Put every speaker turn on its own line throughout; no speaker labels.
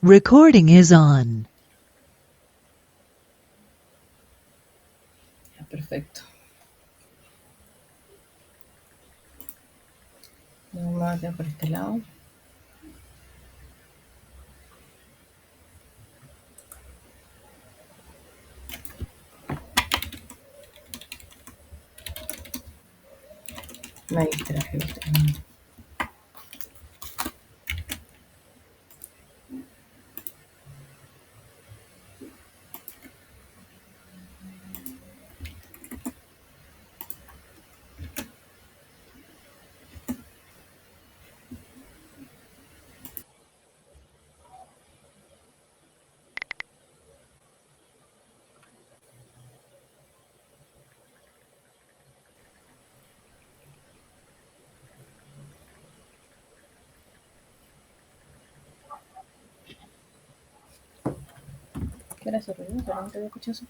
Recording is on.
Ya, perfecto. Vamos a quedar por este lado. Me distraje, ¿viste? ¿Qué era ese ruido? Solamente había escuchado eso.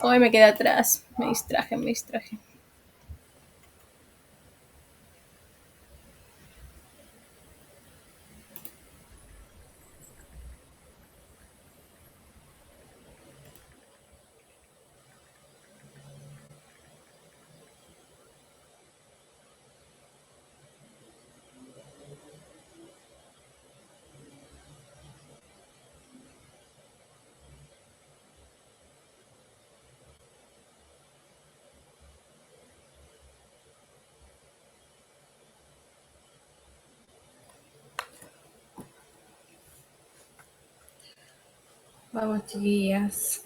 Hoy me quedé atrás. Me distraje. Vamos, chiquillas.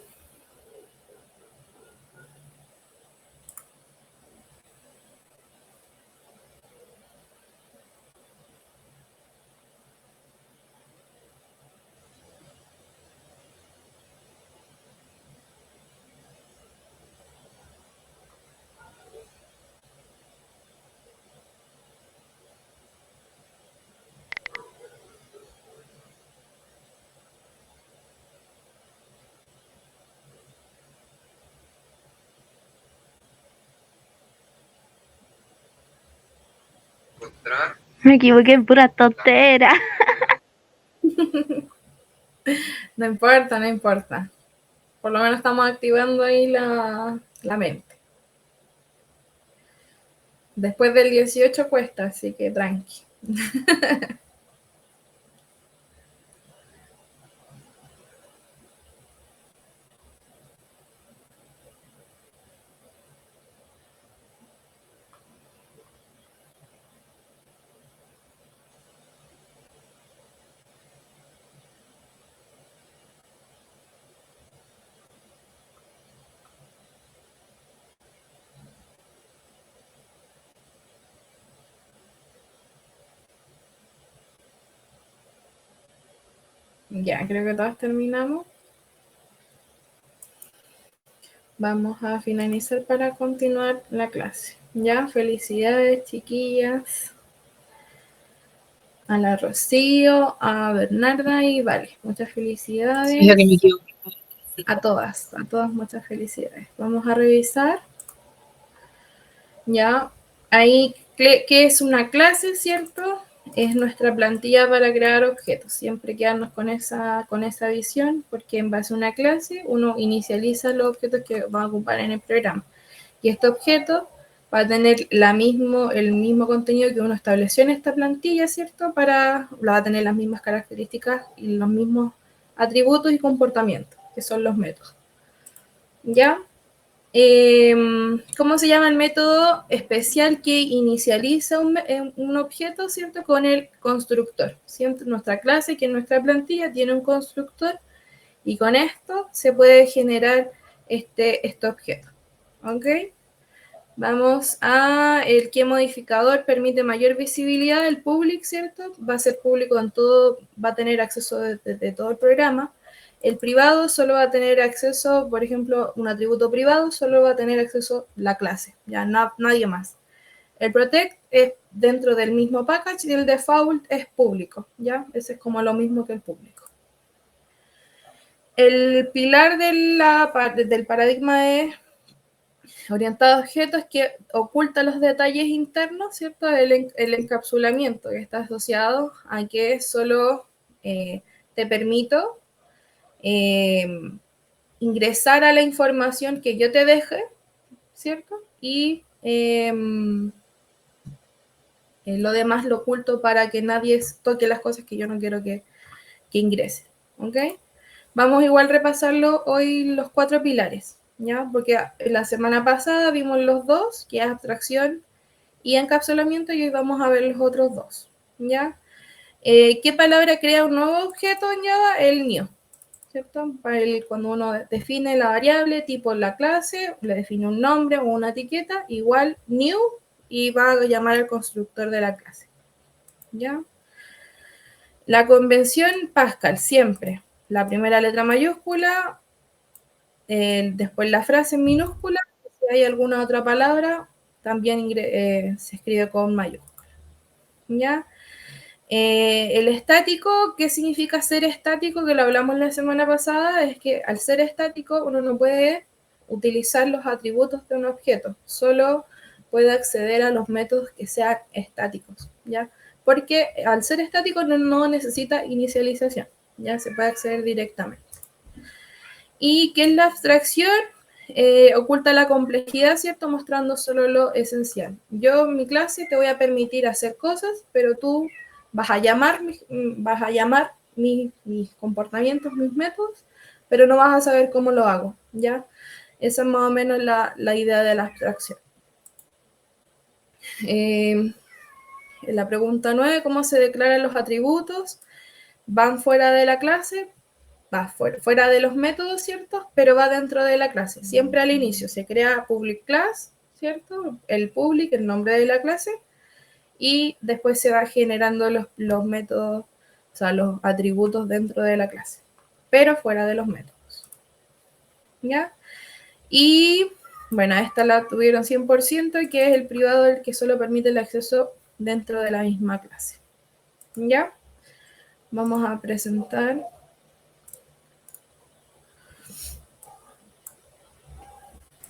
Me equivoqué en pura tontera.
No importa. Por lo menos estamos activando ahí la mente. Después del 18 cuesta, así que tranqui. Ya, creo que todas terminamos. Vamos a finalizar para continuar la clase. Ya, felicidades, chiquillas. A la Rocío, a Bernarda y Vale. Muchas felicidades.
Sí, que me equivoqué.
A todas muchas felicidades. Vamos a revisar. Ya, ahí, ¿qué es una clase, cierto? Es nuestra plantilla para crear objetos. Siempre quedarnos con esa visión, porque en base a una clase uno inicializa los objetos que va a ocupar en el programa. Y este objeto va a tener el mismo contenido que uno estableció en esta plantilla, ¿cierto? Va a tener las mismas características y los mismos atributos y comportamientos, que son los métodos. ¿Ya? ¿Cómo se llama el método especial que inicializa un objeto, ¿cierto? Con el constructor. Siempre nuestra clase, que en nuestra plantilla tiene un constructor, y con esto se puede generar este objeto. ¿Ok? Vamos a el qué modificador permite mayor visibilidad, el public, ¿cierto? Va a ser público en todo, va a tener acceso de todo el programa. El privado solo va a tener acceso, por ejemplo, un atributo privado solo va a tener acceso la clase, ya nadie más. El protect es dentro del mismo package y el default es público, ¿ya? Ese es como lo mismo que el público. El pilar del paradigma es orientado a objetos que oculta los detalles internos, ¿cierto? El encapsulamiento, que está asociado a que solo te permito ingresar a la información que yo te deje, ¿cierto? Y lo demás lo oculto para que nadie toque las cosas que yo no quiero que ingresen, ¿ok? Vamos igual a repasarlo hoy los 4 pilares, ¿ya? Porque la semana pasada vimos los 2, que es abstracción y encapsulamiento, y hoy vamos a ver los otros 2, ¿ya? ¿Qué palabra crea un nuevo objeto en Java? El new, ¿cierto? Cuando uno define la variable tipo en la clase, le define un nombre o una etiqueta, igual new, y va a llamar al constructor de la clase, ¿ya? La convención Pascal, siempre. La primera letra mayúscula, después la frase en minúscula, si hay alguna otra palabra, también se escribe con mayúscula, ¿ya? El estático, ¿qué significa ser estático? Que lo hablamos la semana pasada, es que al ser estático uno no puede utilizar los atributos de un objeto, solo puede acceder a los métodos que sean estáticos, ¿ya? Porque al ser estático no necesita inicialización, ya se puede acceder directamente. ¿Y qué es la abstracción? Oculta la complejidad, ¿cierto? Mostrando solo lo esencial. Yo en mi clase te voy a permitir hacer cosas, pero tú vas a llamar mis comportamientos, mis métodos, pero no vas a saber cómo lo hago, ¿ya? Esa es más o menos la idea de la abstracción. En la pregunta 9, ¿cómo se declaran los atributos? Van fuera de la clase, va fuera de los métodos, ¿cierto? Pero va dentro de la clase. Siempre al inicio se crea public class, ¿cierto? El public, el nombre de la clase, y después se va generando los métodos, o sea, los atributos dentro de la clase, pero fuera de los métodos, ¿ya? Y, bueno, esta la tuvieron 100%, que es el privado, el que solo permite el acceso dentro de la misma clase, ¿ya? Vamos a presentar.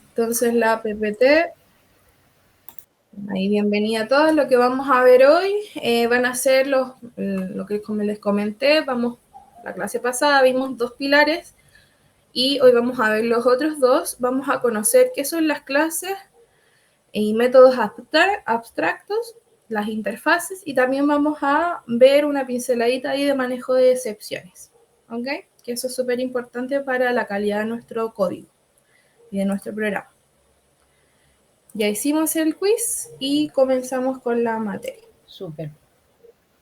Entonces la PPT, ahí bienvenida a todos. Lo que vamos a ver hoy van a ser lo que como les comenté, la clase pasada vimos 2 pilares y hoy vamos a ver los otros 2. Vamos a conocer qué son las clases y métodos abstractos, las interfaces, y también vamos a ver una pinceladita ahí de manejo de excepciones, ¿ok? Que eso es súper importante para la calidad de nuestro código y de nuestro programa. Ya hicimos el quiz y comenzamos con la materia.
Súper.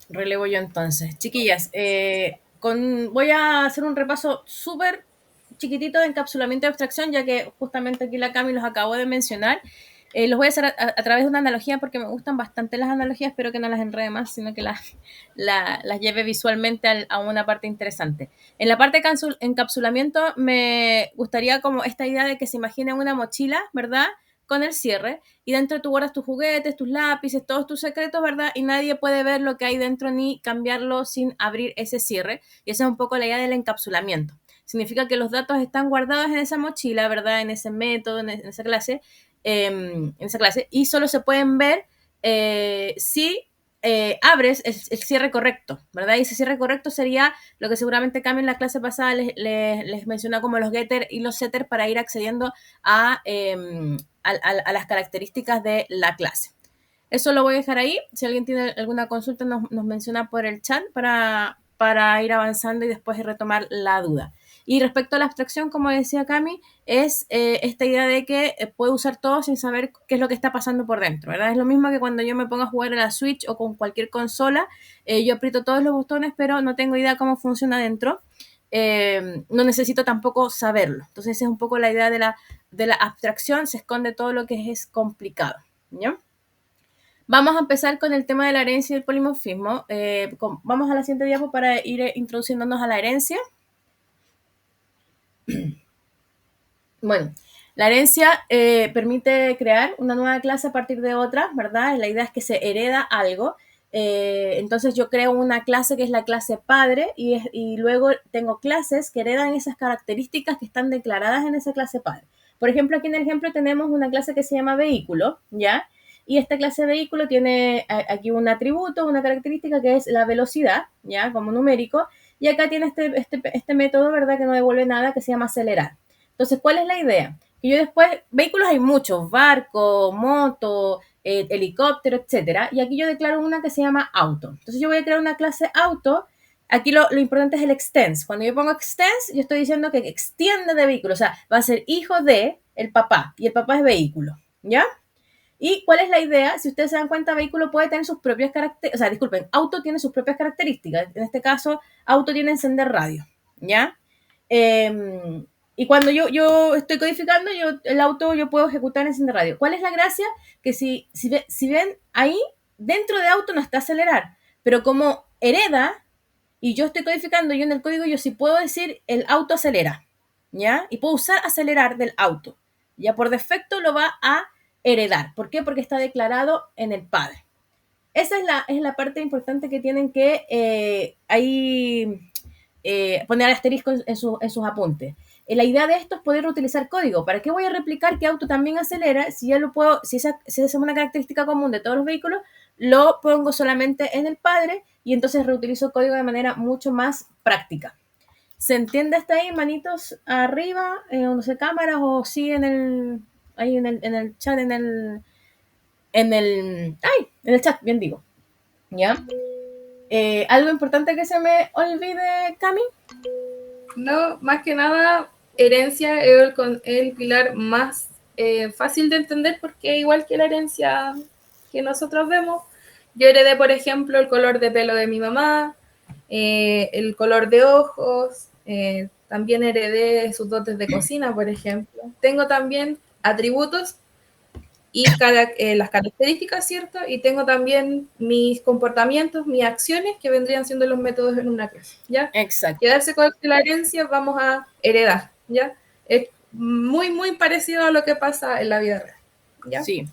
Relevo yo entonces. Chiquillas, voy a hacer un repaso súper chiquitito de encapsulamiento y abstracción, ya que justamente aquí la Cami los acabo de mencionar. Los voy a hacer a través de una analogía porque me gustan bastante las analogías, espero que no las enrede más, sino que las lleve visualmente a una parte interesante. En la parte de encapsulamiento me gustaría como esta idea de que se imaginen una mochila, ¿verdad?, con el cierre, y dentro tú guardas tus juguetes, tus lápices, todos tus secretos, ¿verdad? Y nadie puede ver lo que hay dentro ni cambiarlo sin abrir ese cierre. Y esa es un poco la idea del encapsulamiento. Significa que los datos están guardados en esa mochila, ¿verdad? En ese método, en esa clase, y solo se pueden ver si abres el cierre correcto, ¿verdad? Y ese cierre correcto sería lo que seguramente Cami en la clase pasada les mencionó como los getter y los setter para ir accediendo a las características de la clase. Eso lo voy a dejar ahí. Si alguien tiene alguna consulta, nos menciona por el chat para ir avanzando y después retomar la duda. Y respecto a la abstracción, como decía Cami, es esta idea de que puedo usar todo sin saber qué es lo que está pasando por dentro, ¿verdad? Es lo mismo que cuando yo me pongo a jugar a la Switch o con cualquier consola, yo aprieto todos los botones, pero no tengo idea cómo funciona dentro. No necesito tampoco saberlo. Entonces esa es un poco la idea de la abstracción, se esconde todo lo que es complicado, ¿no? Vamos a empezar con el tema de la herencia y el polimorfismo. Vamos a la siguiente diapo para ir introduciéndonos a la herencia. Bueno, la herencia permite crear una nueva clase a partir de otra, ¿verdad? La idea es que se hereda algo. Entonces yo creo una clase que es la clase padre y luego tengo clases que heredan esas características que están declaradas en esa clase padre. Por ejemplo, aquí en el ejemplo tenemos una clase que se llama vehículo, ¿ya? Y esta clase de vehículo tiene aquí un atributo, una característica que es la velocidad, ¿ya? Como numérico, y acá tiene este método, ¿verdad? Que no devuelve nada, que se llama acelerar. Entonces, ¿cuál es la idea? Que yo después, vehículos hay muchos, barco, moto, helicóptero, etcétera, y aquí yo declaro una que se llama auto. Entonces yo voy a crear una clase auto. Aquí lo importante es el extends. Cuando yo pongo extends, yo estoy diciendo que extiende de vehículo, o sea, va a ser hijo de el papá, y el papá es vehículo, ¿ya? ¿Y cuál es la idea? Si ustedes se dan cuenta, vehículo puede tener sus propias características, o sea, disculpen, auto tiene sus propias características. En este caso, auto tiene encender radio, ¿ya? Y cuando yo estoy codificando, el auto yo puedo ejecutar encender radio. ¿Cuál es la gracia? Que si ven ahí, dentro de auto no está acelerar, pero como hereda, y yo estoy codificando, yo en el código yo sí puedo decir el auto acelera, ¿ya? Y puedo usar acelerar del auto. Ya por defecto lo va a heredar. ¿Por qué? Porque está declarado en el padre. Esa es la parte importante que tienen que ahí poner asterisco en sus apuntes. La idea de esto es poder utilizar código. ¿Para qué voy a replicar que auto también acelera si ya lo puedo, si esa es una característica común de todos los vehículos, lo pongo solamente en el padre y entonces reutilizo código de manera mucho más práctica. ¿Se entiende hasta ahí, manitos arriba, no sé, cámaras o sí ahí en el chat, en el chat, bien digo, ¿ya? ¿Algo importante que se me olvide, Cami?
No, más que nada, herencia es el pilar más fácil de entender porque igual que la herencia que nosotros vemos, yo heredé, por ejemplo, el color de pelo de mi mamá, el color de ojos, también heredé sus dotes de cocina, por ejemplo. Tengo también atributos y las características, ¿cierto? Y tengo también mis comportamientos, mis acciones, que vendrían siendo los métodos en una clase, ¿ya?
Exacto.
Quedarse con la herencia, vamos a heredar, ¿ya? Es muy, muy parecido a lo que pasa en la vida real, ¿ya?
Sí.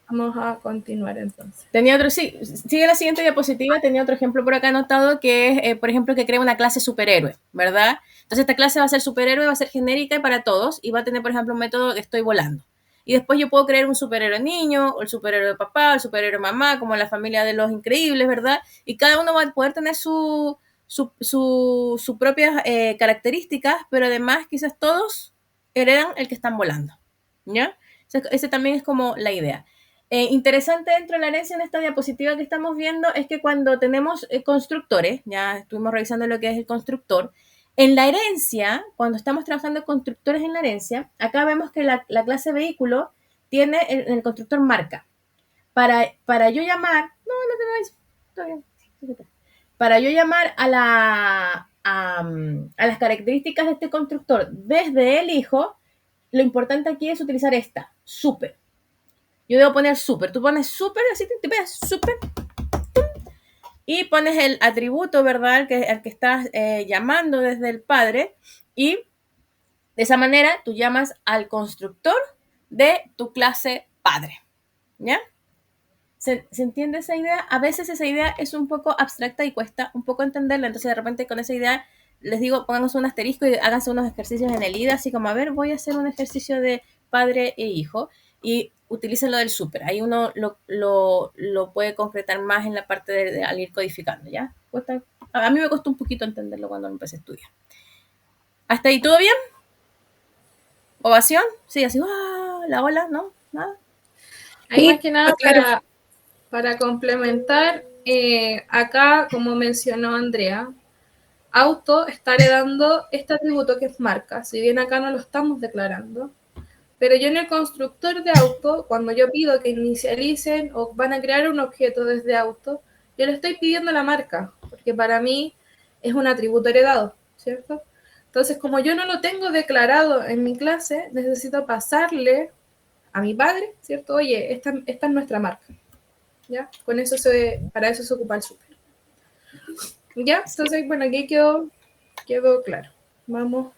Vamos a continuar entonces.
Tenía otro, sí, sigue la siguiente diapositiva, tenía otro ejemplo por acá anotado que es, por ejemplo, que crea una clase superhéroe, ¿verdad? Entonces esta clase va a ser superhéroe, va a ser genérica y para todos y va a tener, por ejemplo, un método que estoy volando. Y después yo puedo crear un superhéroe niño, o el superhéroe papá, o el superhéroe mamá, como la familia de los increíbles, ¿verdad? Y cada uno va a poder tener sus propias características, pero además quizás todos heredan el que están volando, ¿ya? Ese también es como la idea. Interesante dentro de la herencia en esta diapositiva que estamos viendo es que cuando tenemos constructores, ya estuvimos revisando lo que es el constructor, en la herencia, cuando estamos trabajando constructores en la herencia, acá vemos que la clase vehículo tiene el constructor marca. Para yo llamar, no te vais, está bien, para yo llamar a las características de este constructor desde el hijo, lo importante aquí es utilizar esta, super. Yo debo poner super. Tú pones super, así te pegas super. Y pones el atributo, ¿verdad? Al que estás llamando desde el padre. Y de esa manera tú llamas al constructor de tu clase padre. ¿Ya? ¿Se entiende esa idea? A veces esa idea es un poco abstracta y cuesta un poco entenderla. Entonces de repente con esa idea les digo, pónganse un asterisco y háganse unos ejercicios en el IDA. Así como, a ver, voy a hacer un ejercicio de padre e hijo. Y utilicen lo del súper. Ahí uno lo puede concretar más en la parte de al ir codificando, ¿ya? A mí me costó un poquito entenderlo cuando empecé a estudiar. ¿Hasta ahí todo bien? ¿Ovación? Sí, así, la ola, ¿no? ¿Nada?
Ahí más que nada para complementar, acá, como mencionó Andrea, auto está heredando este atributo que es marca, si bien acá no lo estamos declarando. Pero yo en el constructor de auto, cuando yo pido que inicialicen o van a crear un objeto desde auto, yo le estoy pidiendo la marca, porque para mí es un atributo heredado, ¿cierto? Entonces, como yo no lo tengo declarado en mi clase, necesito pasarle a mi padre, ¿cierto? Oye, esta es nuestra marca, ¿ya? Para eso se ocupa el super. ¿Ya? Entonces, bueno, aquí quedó claro. Vamos,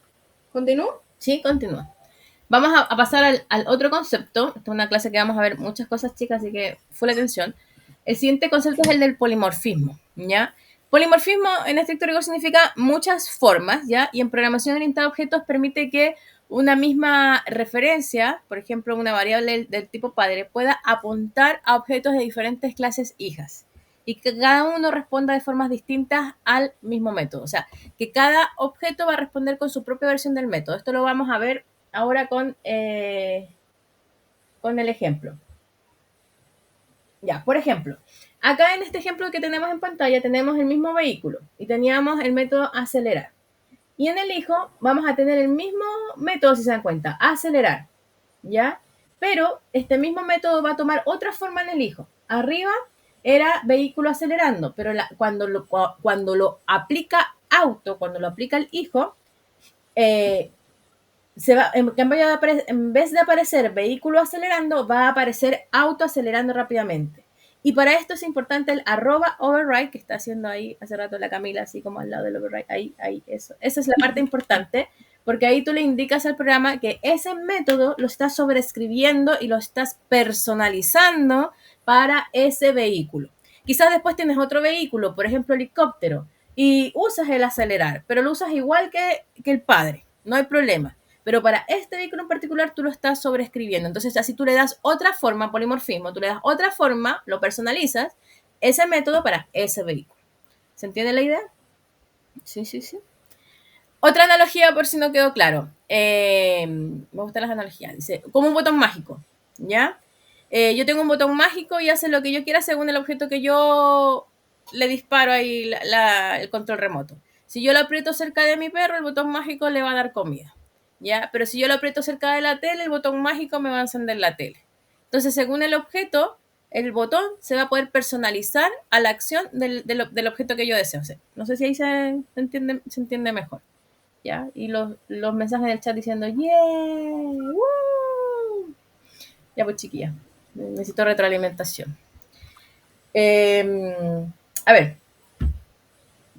¿continúo?
Sí, continúa. Vamos a pasar al otro concepto. Esta es una clase que vamos a ver muchas cosas, chicas, así que full atención. El siguiente concepto es el del polimorfismo, ¿ya? Polimorfismo en estricto rigor significa muchas formas, ¿ya? Y en programación orientada a objetos permite que una misma referencia, por ejemplo, una variable del tipo padre, pueda apuntar a objetos de diferentes clases hijas. y que cada uno responda de formas distintas al mismo método. O sea, que cada objeto va a responder con su propia versión del método. Esto lo vamos a ver ahora con el ejemplo. Ya, por ejemplo, acá en este ejemplo que tenemos en pantalla tenemos el mismo vehículo y teníamos el método acelerar. Y en el hijo vamos a tener el mismo método, si se dan cuenta, acelerar, ¿ya? Pero este mismo método va a tomar otra forma en el hijo. Arriba era vehículo acelerando, pero cuando lo aplica auto, cuando lo aplica el hijo, en vez de aparecer vehículo acelerando, va a aparecer auto acelerando rápidamente. Y para esto es importante el @override, que está haciendo ahí hace rato la Camila, así como al lado del override. Ahí, eso. Esa es la parte importante, porque ahí tú le indicas al programa que ese método lo estás sobreescribiendo y lo estás personalizando para ese vehículo. Quizás después tienes otro vehículo, por ejemplo, helicóptero, y usas el acelerar, pero lo usas igual que el padre, no hay problema. Pero para este vehículo en particular tú lo estás sobreescribiendo. Entonces, así tú le das otra forma, polimorfismo, tú le das otra forma, lo personalizas, ese método para ese vehículo. ¿Se entiende la idea? Sí. Otra analogía, por si no quedó claro. Me gustan las analogías. Dice, como un botón mágico, ¿ya? Yo tengo un botón mágico y hace lo que yo quiera según el objeto que yo le disparo ahí el control remoto. Si yo lo aprieto cerca de mi perro, el botón mágico le va a dar comida. ¿Ya? Pero si yo lo aprieto cerca de la tele, el botón mágico me va a encender la tele. Entonces, según el objeto, el botón se va a poder personalizar a la acción del objeto que yo deseo. O sea, no sé si ahí se entiende mejor. ¿Ya? Y los mensajes en el chat diciendo, ¡yeah! ¡Woo! Ya pues, chiquilla, necesito retroalimentación. A ver,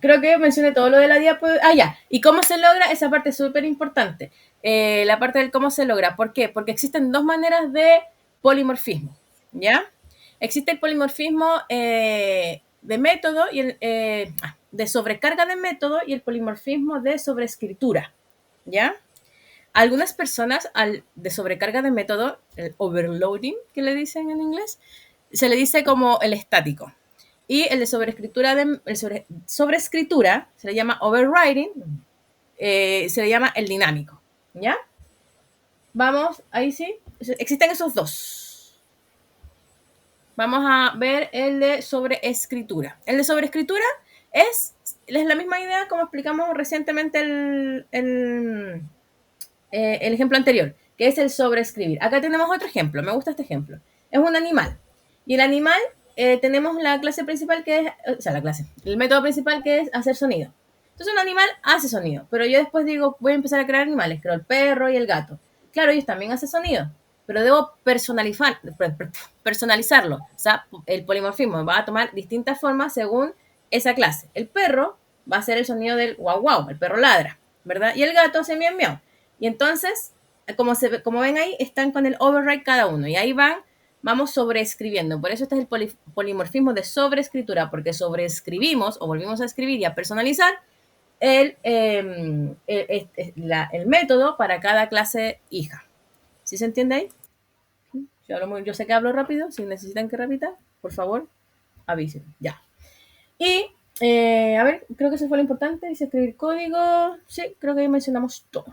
creo que mencioné todo lo de la diapositiva. Ya. ¿Y cómo se logra? Esa parte es súper importante. La parte del cómo se logra. ¿Por qué? Porque existen dos maneras de polimorfismo, ¿ya? Existe el polimorfismo de método y de sobrecarga de método y el polimorfismo de sobreescritura, ¿ya? Algunas personas de sobrecarga de método, el overloading, que le dicen en inglés, se le dice como el estático. Y el de sobreescritura se le llama overriding, se le llama el dinámico, ¿ya? Vamos, ahí sí. Existen esos dos. Vamos a ver el de sobreescritura. El de sobreescritura es la misma idea como explicamos recientemente el ejemplo anterior, que es el sobreescribir. Acá tenemos otro ejemplo, me gusta este ejemplo. Es un animal. Y el animal, tenemos la clase principal que es, o sea, el método principal que es hacer sonido. Entonces un animal hace sonido, pero yo después digo, voy a empezar a crear animales, creo el perro y el gato. Claro, ellos también hacen sonido, pero debo personalizarlo. O sea, el polimorfismo va a tomar distintas formas según esa clase. El perro va a hacer el sonido del guau guau, el perro ladra, ¿verdad? Y el gato hace miau miau. Y entonces, como ven ahí, están con el override cada uno. Y ahí vamos sobreescribiendo. Por eso este es el polimorfismo de sobreescritura, porque sobreescribimos o volvimos a escribir y a personalizar el método para cada clase hija. ¿Sí se entiende ahí? Yo sé que hablo rápido. Si necesitan que repita, por favor, avisen. Ya. Y, a ver, creo que eso fue lo importante. Dice escribir código. Sí, creo que ahí mencionamos todo.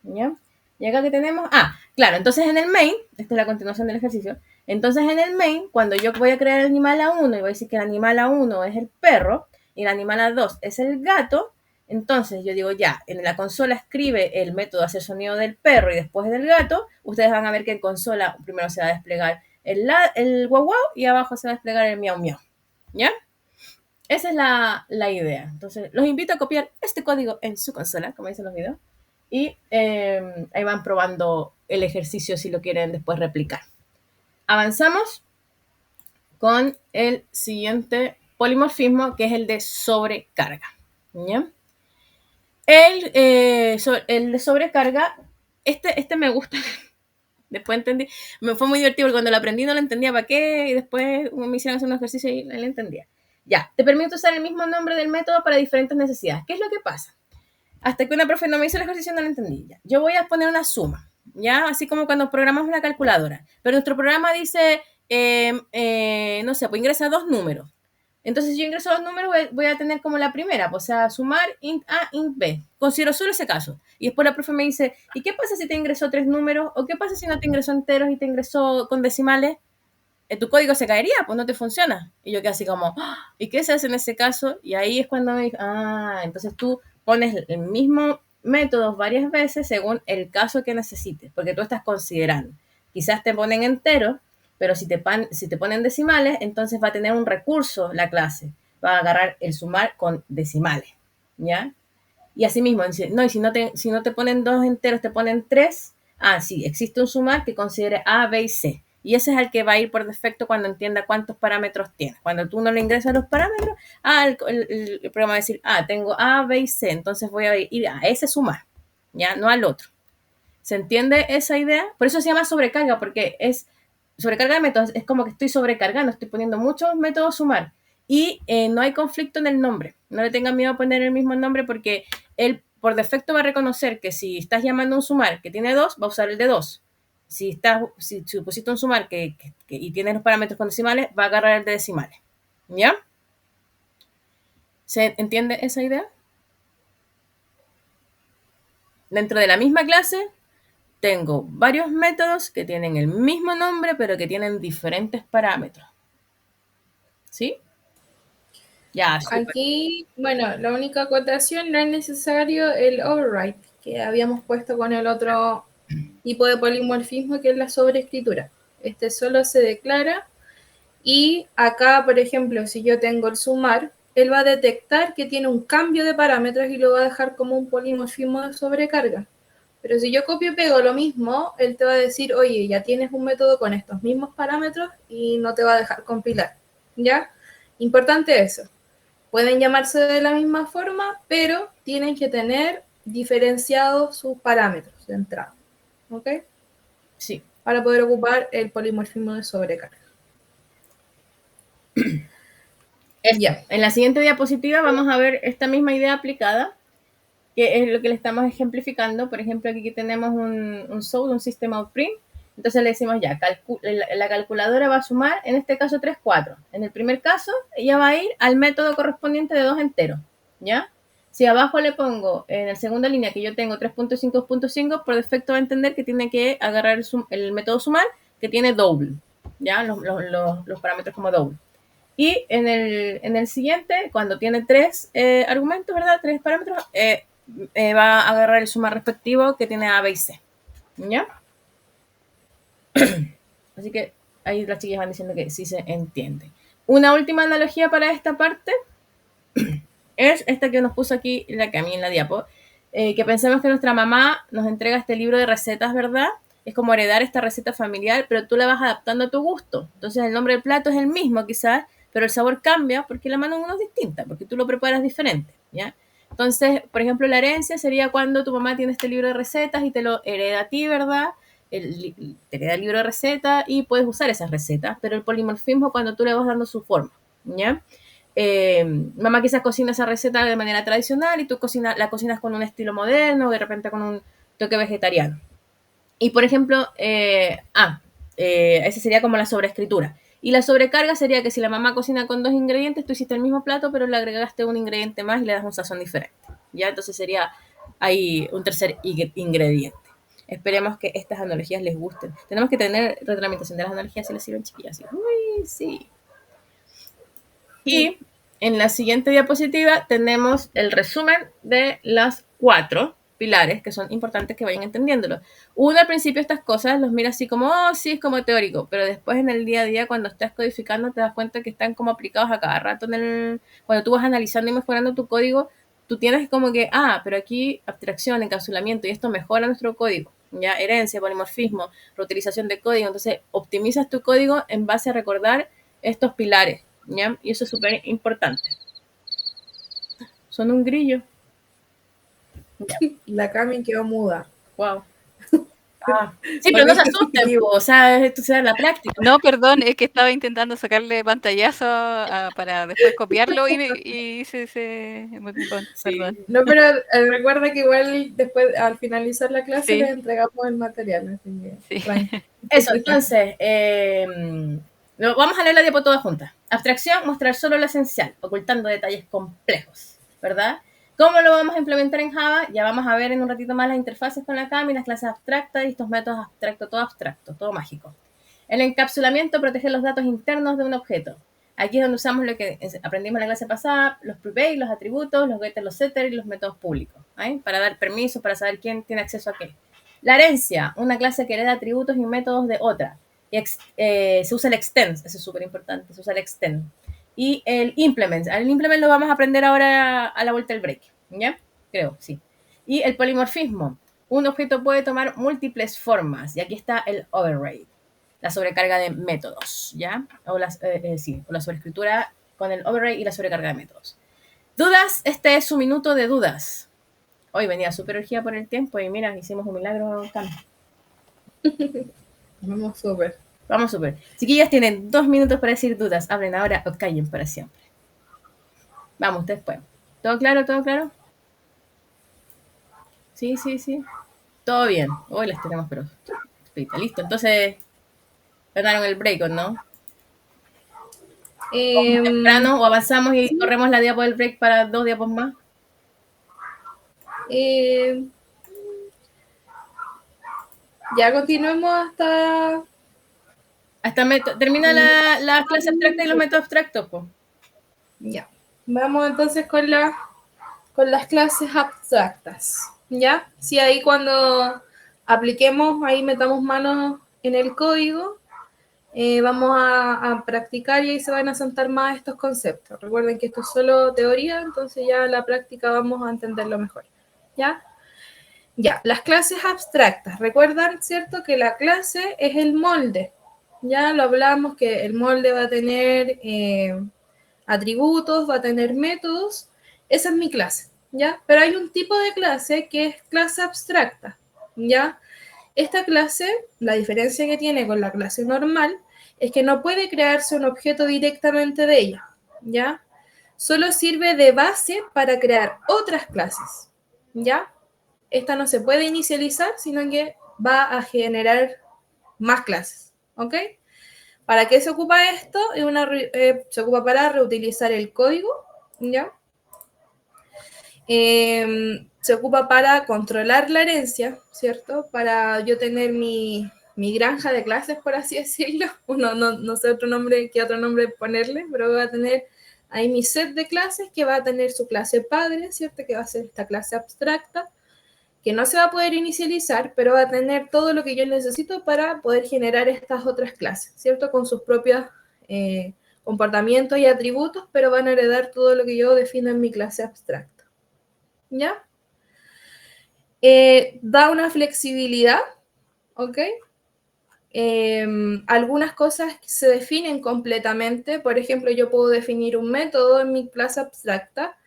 ¿Ya? Y acá que tenemos, claro, entonces en el main, esta es la continuación del ejercicio, entonces en el main, cuando yo voy a crear el animal A1 y voy a decir que el animal A1 es el perro y el animal A2 es el gato, entonces yo digo ya, en la consola escribe el método hacer sonido del perro y después del gato, ustedes van a ver que en consola primero se va a desplegar el guau guau y abajo se va a desplegar el miau miau, ¿ya? Esa es la idea. Entonces los invito a copiar este código en su consola, como dicen los videos. Y ahí van probando el ejercicio si lo quieren después replicar. Avanzamos con el siguiente polimorfismo, que es el de sobrecarga. ¿Ya? El de sobrecarga, este me gusta. Después entendí. Me fue muy divertido porque cuando lo aprendí no lo entendía para qué. Y después me hicieron hacer un ejercicio y no lo entendía. Ya, te permite usar el mismo nombre del método para diferentes necesidades. ¿Qué es lo que pasa? Hasta que una profe no me hizo el ejercicio no lo entendí. Ya. Yo voy a poner una suma, ¿ya? Así como cuando programamos la calculadora. Pero nuestro programa dice, no sé, pues ingresa 2 números. Entonces, si yo ingreso los números, voy a tener como la primera, pues, o sea, sumar int A, int B. Considero solo ese caso. Y después la profe me dice, ¿y qué pasa si te ingresó 3 números? ¿O qué pasa si no te ingresó enteros y te ingresó con decimales? Tu código se caería, pues no te funciona. Y yo quedé así como, ¡ah! ¿Y qué se hace en ese caso? Y ahí es cuando me dije, entonces tú pones el mismo método varias veces según el caso que necesites, porque tú estás considerando. Quizás te ponen enteros, pero si te ponen decimales, entonces va a tener un recurso la clase. Va a agarrar el sumar con decimales, ¿ya? Y así mismo, no, y si no te ponen 2 enteros, te ponen 3. Sí, existe un sumar que considere A, B y C. Y ese es el que va a ir por defecto cuando entienda cuántos parámetros tiene. Cuando tú no le ingresas los parámetros, el programa va a decir, tengo A, B y C, entonces voy a ir a ese sumar, ya, no al otro. ¿Se entiende esa idea? Por eso se llama sobrecarga, porque es sobrecarga de métodos, es como que estoy sobrecargando, estoy poniendo muchos métodos sumar. Y no hay conflicto en el nombre. No le tengan miedo a poner el mismo nombre porque él por defecto va a reconocer que si estás llamando un sumar que tiene 2, va a usar el de 2. Si pusiste un sumar y tiene los parámetros con decimales, va a agarrar el de decimales. ¿Ya? ¿Se entiende esa idea? Dentro de la misma clase tengo varios métodos que tienen el mismo nombre, pero que tienen diferentes parámetros. ¿Sí? Ya, súper.
Aquí, bueno, la única acotación, no es necesario el override que habíamos puesto con el otro tipo de polimorfismo que es la sobreescritura. Este solo se declara y acá, por ejemplo, si yo tengo el sumar, él va a detectar que tiene un cambio de parámetros y lo va a dejar como un polimorfismo de sobrecarga. Pero si yo copio y pego lo mismo, él te va a decir, oye, ya tienes un método con estos mismos parámetros y no te va a dejar compilar. ¿Ya? Importante eso. Pueden llamarse de la misma forma, pero tienen que tener diferenciados sus parámetros de entrada. ¿Ok?
Sí.
Para poder ocupar el polimorfismo de sobrecarga.
Ya. En la siguiente diapositiva vamos a ver esta misma idea aplicada, que es lo que le estamos ejemplificando. Por ejemplo, aquí tenemos un SOUD, un System Out Print. Entonces le decimos ya, la calculadora va a sumar, en este caso 3, 4. En el primer caso, ella va a ir al método correspondiente de 2 enteros, ¿ya? Si abajo le pongo, en la segunda línea que yo tengo 3.5, 2.5, por defecto va a entender que tiene que agarrar el método sumar, que tiene double, ¿ya? Los parámetros como double. Y en el siguiente, cuando tiene 3 argumentos, ¿verdad? 3 parámetros, va a agarrar el sumar respectivo que tiene A, B y C, ¿ya? Así que ahí las chiquillas van diciendo que sí se entiende. Una última analogía para esta parte es esta que nos puso aquí la Cami en la diapo, que pensemos que nuestra mamá nos entrega este libro de recetas, ¿verdad? Es como heredar esta receta familiar, pero tú la vas adaptando a tu gusto. Entonces el nombre del plato es el mismo quizás, pero el sabor cambia porque la mano de uno es distinta, porque tú lo preparas diferente, ¿ya? Entonces, por ejemplo, la herencia sería cuando tu mamá tiene este libro de recetas y te lo hereda a ti, ¿verdad? Te hereda el libro de recetas y puedes usar esas recetas, pero el polimorfismo cuando tú le vas dando su forma, ¿ya? Mamá quizás cocina esa receta de manera tradicional y tú la cocinas con un estilo moderno, de repente con un toque vegetariano. Y por ejemplo, esa sería como la sobreescritura. Y la sobrecarga sería que si la mamá cocina con 2 ingredientes, tú hiciste el mismo plato, pero le agregaste un ingrediente más y le das un sazón diferente. ¿Ya? Entonces sería ahí un tercer ingrediente. Esperemos que estas analogías les gusten. Tenemos que tener retroalimentación de las analogías si les sirven, chiquillas. Uy, sí. Y en la siguiente diapositiva tenemos el resumen de las 4 pilares que son importantes que vayan entendiéndolo. Uno al principio estas cosas los mira así como, sí, es como teórico, pero después en el día a día cuando estás codificando te das cuenta que están como aplicados a cada rato cuando tú vas analizando y mejorando tu código, tú tienes como que, pero aquí abstracción, encapsulamiento y esto mejora nuestro código, ya herencia, polimorfismo, reutilización de código, entonces optimizas tu código en base a recordar estos pilares, ¿ya? Y eso es súper importante. Son un grillo.
La Cami quedó muda.
Wow. Sí, pero no se asusten, o sea, esto será la práctica.
No, perdón, es que estaba intentando sacarle pantallazo para después copiarlo y perdón.
No, pero recuerda que igual después, al finalizar la clase, les entregamos el material. Así que,
Eso, entonces, vamos a leer la diapo toda junta. Abstracción, mostrar solo lo esencial, ocultando detalles complejos, ¿verdad? ¿Cómo lo vamos a implementar en Java? Ya vamos a ver en un ratito más las interfaces con la Cami, las clases abstractas y estos métodos abstracto, todo mágico. El encapsulamiento, proteger los datos internos de un objeto. Aquí es donde usamos lo que aprendimos en la clase pasada, los prepay, los atributos, los getters, los setters y los métodos públicos, ¿eh? Para dar permiso, para saber quién tiene acceso a qué. La herencia, una clase que hereda atributos y métodos de otra. Y se usa el extend, eso es súper importante, se usa el extend. Y el implement. El implement lo vamos a aprender ahora a la vuelta del break, ¿ya? Creo, sí. Y el polimorfismo. Un objeto puede tomar múltiples formas. Y aquí está el override, la sobrecarga de métodos, ¿ya? O la sobreescritura con el override y la sobrecarga de métodos. ¿Dudas? Este es su minuto de dudas. Hoy venía súper urgida por el tiempo y mira, hicimos un milagro, Cami.
Vamos súper.
Vamos súper. Chiquillas, tienen 2 minutos para decir dudas. Hablen ahora o callen para siempre. Vamos, ustedes pueden. ¿Todo claro? ¿Todo claro? Sí. Todo bien. Hoy las tenemos, pero... Listo, entonces... Ganaron el break, ¿o no? ¿Temprano o avanzamos y corremos la diapo del break para 2 diapos más?
Ya continuemos hasta...
Termina la clase abstracta y los métodos abstractos, pues.
Ya. Vamos entonces con las clases abstractas. ¿Ya? Sí, ahí cuando apliquemos, ahí metamos manos en el código, vamos a practicar y ahí se van a sentar más estos conceptos. Recuerden que esto es solo teoría, entonces ya en la práctica vamos a entenderlo mejor. ¿Ya? Ya, las clases abstractas. Recuerdan, ¿cierto? Que la clase es el molde. Ya lo hablamos que el molde va a tener atributos, va a tener métodos. Esa es mi clase, ¿ya? Pero hay un tipo de clase que es clase abstracta, ¿ya? Esta clase, la diferencia que tiene con la clase normal, es que no puede crearse un objeto directamente de ella, ¿ya? Solo sirve de base para crear otras clases, ¿ya? Esta no se puede inicializar, sino que va a generar más clases, ¿ok? ¿Para qué se ocupa esto? Se ocupa para reutilizar el código, ¿ya? Se ocupa para controlar la herencia, ¿cierto? Para yo tener mi granja de clases, por así decirlo. No sé qué otro nombre ponerle, pero voy a tener ahí mi set de clases que va a tener su clase padre, ¿cierto? Que va a ser esta clase abstracta, que no se va a poder inicializar, pero va a tener todo lo que yo necesito para poder generar estas otras clases, ¿cierto? Con sus propios comportamientos y atributos, pero van a heredar todo lo que yo defino en mi clase abstracta. ¿Ya? Da una flexibilidad, ¿ok? Algunas cosas se definen completamente. Por ejemplo, yo puedo definir un método en mi clase abstracta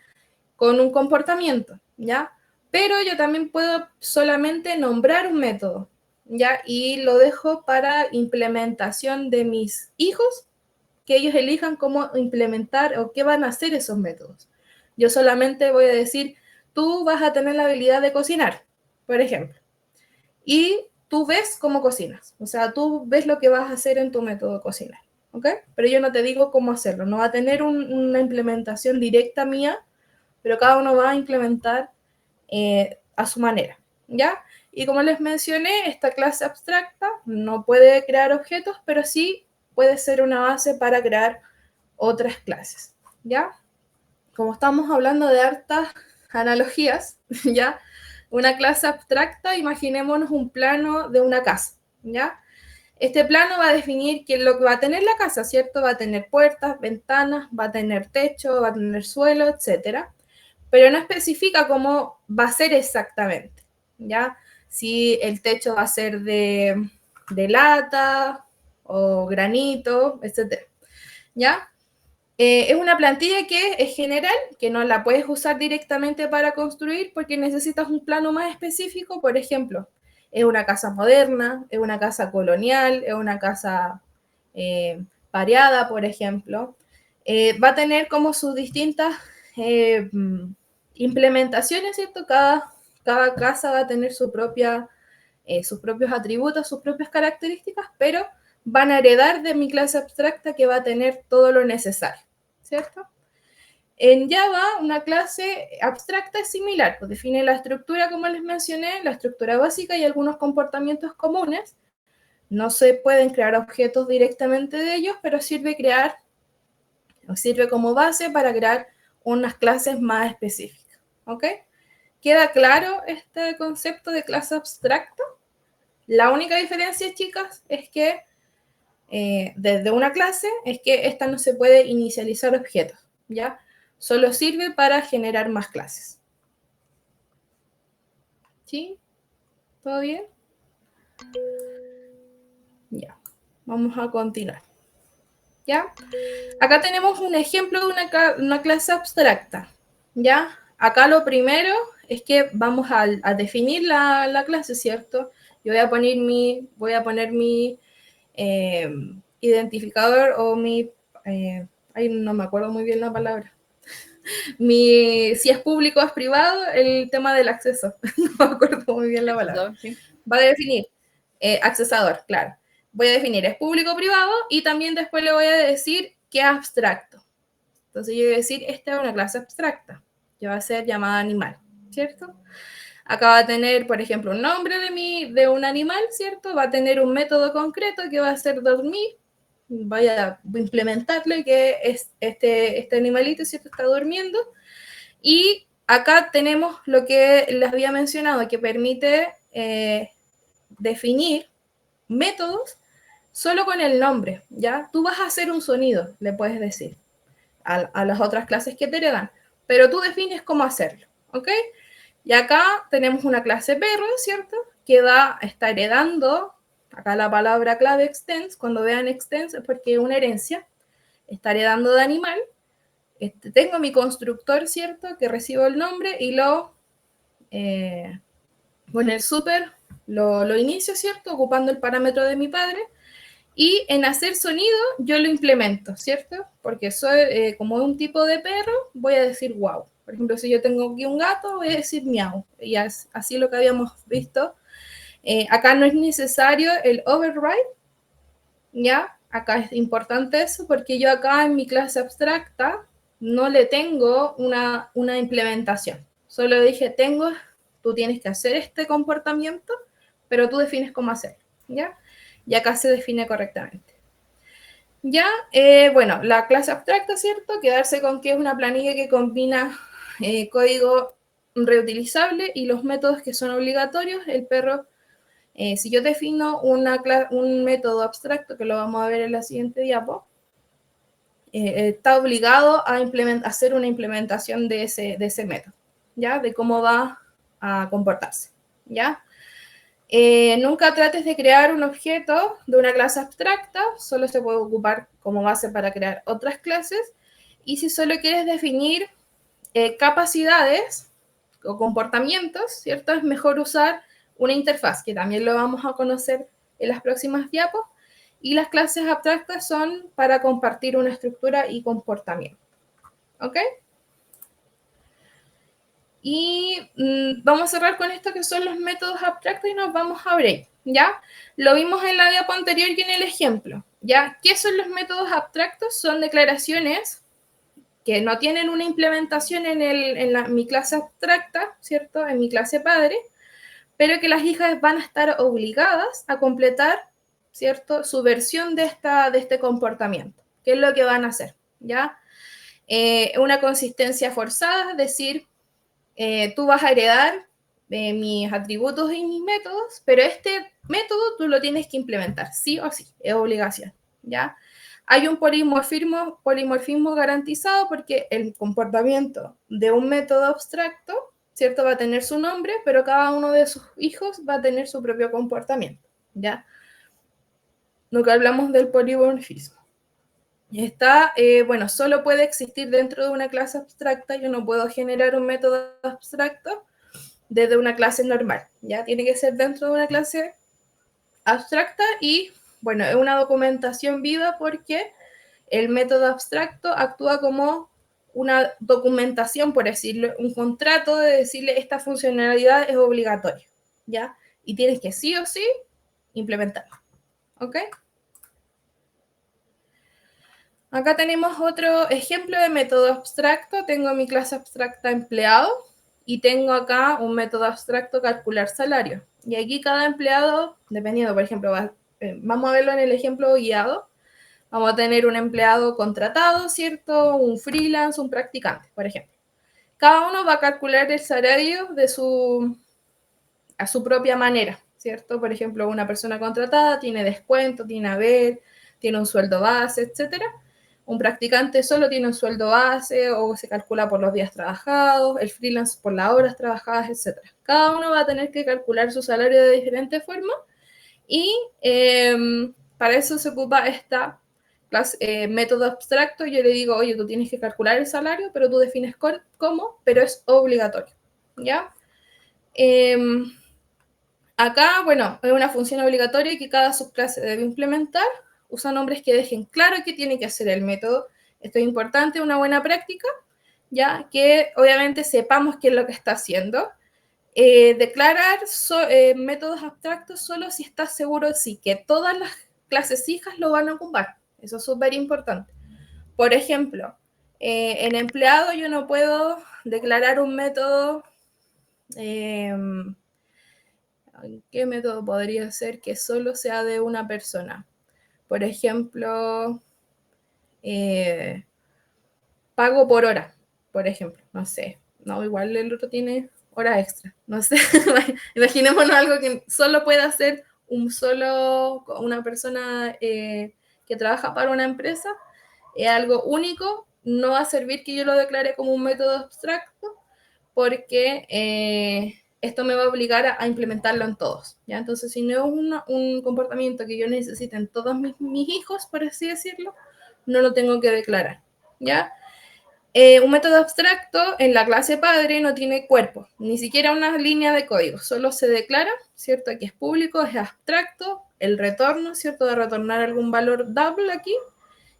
con un comportamiento, ¿ya? Pero yo también puedo solamente nombrar un método, ¿ya? Y lo dejo para implementación de mis hijos, que ellos elijan cómo implementar o qué van a hacer esos métodos. Yo solamente voy a decir, tú vas a tener la habilidad de cocinar, por ejemplo, y tú ves cómo cocinas. O sea, tú ves lo que vas a hacer en tu método de cocinar, ¿ok? Pero yo no te digo cómo hacerlo. No va a tener una implementación directa mía, pero cada uno va a implementar a su manera, ¿ya? Y como les mencioné, esta clase abstracta no puede crear objetos, pero sí puede ser una base para crear otras clases, ¿ya? Como estamos hablando de hartas analogías, ¿ya? Una clase abstracta, imaginémonos un plano de una casa, ¿ya? Este plano va a definir lo que va a tener la casa, ¿cierto? Va a tener puertas, ventanas, va a tener techo, va a tener suelo, etcétera. Pero no especifica cómo va a ser exactamente, ¿ya? Si el techo va a ser de lata o granito, etcétera, ¿ya? Es una plantilla que es general, que no la puedes usar directamente para construir porque necesitas un plano más específico. Por ejemplo, es una casa moderna, es una casa colonial, es una casa pareada, por ejemplo. Va a tener como sus distintas implementaciones, ¿cierto? Cada casa va a tener sus propios atributos, sus propias características, pero van a heredar de mi clase abstracta que va a tener todo lo necesario, ¿cierto? En Java, una clase abstracta es similar, pues define la estructura, como les mencioné, la estructura básica y algunos comportamientos comunes. No se pueden crear objetos directamente de ellos, pero sirve como base para crear unas clases más específicas, ¿ok? ¿Queda claro este concepto de clase abstracta? La única diferencia, chicas, es que desde una clase es que esta no se puede inicializar objetos, ¿ya? Solo sirve para generar más clases. ¿Sí? ¿Todo bien? Ya, vamos a continuar. ¿Ya? Acá tenemos un ejemplo de una clase abstracta. ¿Ya? Acá lo primero es que vamos a definir la clase, ¿cierto? Yo voy a poner mi identificador o mi... ahí no me acuerdo muy bien la palabra. Si es público o es privado, el tema del acceso. No me acuerdo muy bien la palabra.
Sí.
Va a definir accesador, claro. Voy a definir es público o privado y también después le voy a decir qué es abstracto. Entonces yo voy a decir, esta es una clase abstracta, que va a ser llamada animal, ¿cierto? Acá va a tener, por ejemplo, un nombre de un animal, ¿cierto? Va a tener un método concreto que va a ser dormir. Voy a implementarle que es este animalito, ¿cierto? Está durmiendo. Y acá tenemos lo que les había mencionado, que permite definir métodos solo con el nombre, ¿ya? Tú vas a hacer un sonido, le puedes decir a las otras clases que te heredan, pero tú defines cómo hacerlo, ¿ok? Y acá tenemos una clase perro, ¿cierto? Que está heredando, acá la palabra clave extends, cuando vean extends es porque es una herencia, está heredando de animal. Tengo mi constructor, ¿cierto? Que recibo el nombre y con el super lo inicio, ¿cierto? Ocupando el parámetro de mi padre. Y en hacer sonido yo lo implemento, ¿cierto? Porque soy como un tipo de perro, voy a decir wow. Por ejemplo, si yo tengo aquí un gato, voy a decir miau. Y así lo que habíamos visto. Acá no es necesario el override, ¿ya? Acá es importante eso porque yo acá en mi clase abstracta no le tengo una implementación. Solo dije, tú tienes que hacer este comportamiento, pero tú defines cómo hacerlo, ¿ya? Y acá se define correctamente. Ya, bueno, la clase abstracta, ¿cierto? Quedarse con que es una planilla que combina código reutilizable y los métodos que son obligatorios. El perro, si yo defino un método abstracto, que lo vamos a ver en la siguiente diapo, está obligado a hacer una implementación de ese método, ¿ya? De cómo va a comportarse, ¿ya? Nunca trates de crear un objeto de una clase abstracta, solo se puede ocupar como base para crear otras clases. Y si solo quieres definir capacidades o comportamientos, ¿cierto? Es mejor usar una interfaz, que también lo vamos a conocer en las próximas diapos. Y las clases abstractas son para compartir una estructura y comportamiento. ¿Ok? Y vamos a cerrar con esto que son los métodos abstractos y nos vamos a break, ¿ya? Lo vimos en la diapo anterior y en el ejemplo, ¿ya? ¿Qué son los métodos abstractos? Son declaraciones que no tienen una implementación en mi clase abstracta, ¿cierto? En mi clase padre, pero que las hijas van a estar obligadas a completar, ¿cierto? Su versión de este comportamiento. ¿Qué es lo que van a hacer? ¿Ya? Una consistencia forzada, es decir, tú vas a heredar mis atributos y mis métodos, pero este método tú lo tienes que implementar, sí o sí, es obligación, ¿ya? Hay un polimorfismo garantizado porque el comportamiento de un método abstracto, ¿cierto? Va a tener su nombre, pero cada uno de sus hijos va a tener su propio comportamiento, ¿ya? Lo que hablamos del polimorfismo. Bueno, solo puede existir dentro de una clase abstracta. Yo no puedo generar un método abstracto desde una clase normal, ¿ya? Tiene que ser dentro de una clase abstracta y, bueno, es una documentación viva porque el método abstracto actúa como una documentación, por decirlo, un contrato de decirle esta funcionalidad es obligatoria, ¿ya? Y tienes que sí o sí implementarla, ¿ok? Acá tenemos otro ejemplo de método abstracto. Tengo mi clase abstracta empleado y tengo acá un método abstracto calcular salario. Y aquí cada empleado, dependiendo, por ejemplo, vamos a verlo en el ejemplo guiado. Vamos a tener un empleado contratado, ¿cierto? Un freelance, un practicante, por ejemplo. Cada uno va a calcular el salario a su propia manera, ¿cierto? Por ejemplo, una persona contratada tiene descuento, tiene haber, tiene un sueldo base, etcétera. Un practicante solo tiene un sueldo base o se calcula por los días trabajados, el freelance por las horas trabajadas, etcétera. Cada uno va a tener que calcular su salario de diferente forma y para eso se ocupa esta método abstracto. Yo le digo, oye, tú tienes que calcular el salario, pero tú defines cómo, pero es obligatorio, ¿ya? Acá, bueno, es una función obligatoria que cada subclase debe implementar. Usa nombres que dejen claro qué tiene que hacer el método. Esto es importante, una buena práctica, ya que obviamente sepamos qué es lo que está haciendo. Declarar métodos abstractos solo si estás seguro de sí, que todas las clases hijas lo van a ocupar. Eso es súper importante. Por ejemplo, en empleado yo no puedo declarar un método. ¿Qué método podría ser que solo sea de una persona? Por ejemplo, pago por hora, por ejemplo, no sé. No, igual el otro tiene hora extra, no sé. Imaginémonos algo que solo pueda hacer una persona que trabaja para una empresa. Es algo único, no va a servir que yo lo declare como un método abstracto, porque esto me va a obligar a implementarlo en todos, ¿ya? Entonces, si no es un comportamiento que yo necesite en todos mis hijos, por así decirlo, no lo tengo que declarar, ¿ya? Un método abstracto en la clase padre no tiene cuerpo, ni siquiera una línea de código, solo se declara, ¿cierto? Aquí es público, es abstracto, el retorno, ¿cierto? De retornar algún valor double aquí,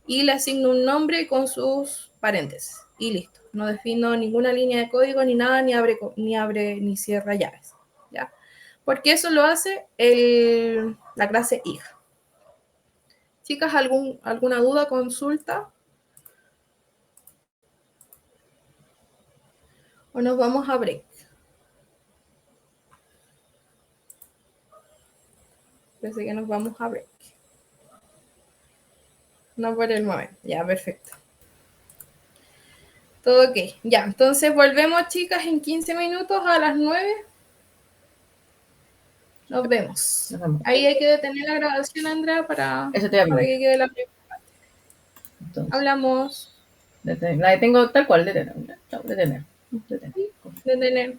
y le asigno un nombre con sus paréntesis, y listo. No defino ninguna línea de código ni nada, ni abre ni cierra llaves, ¿ya? Porque eso lo hace la clase hija. Chicas, ¿alguna duda, consulta? ¿O nos vamos a break? Parece que nos vamos a break. No por el momento. Ya, perfecto. Todo ok. Ya, entonces volvemos, chicas, en 15 minutos a las 9. Nos vemos.
Nos vemos.
Ahí hay que detener la grabación, Andrea, para
Eso te
que quede la primera.
Entonces,
Hablamos.
la detengo tal cual, detener. Chao, detener.
Detener.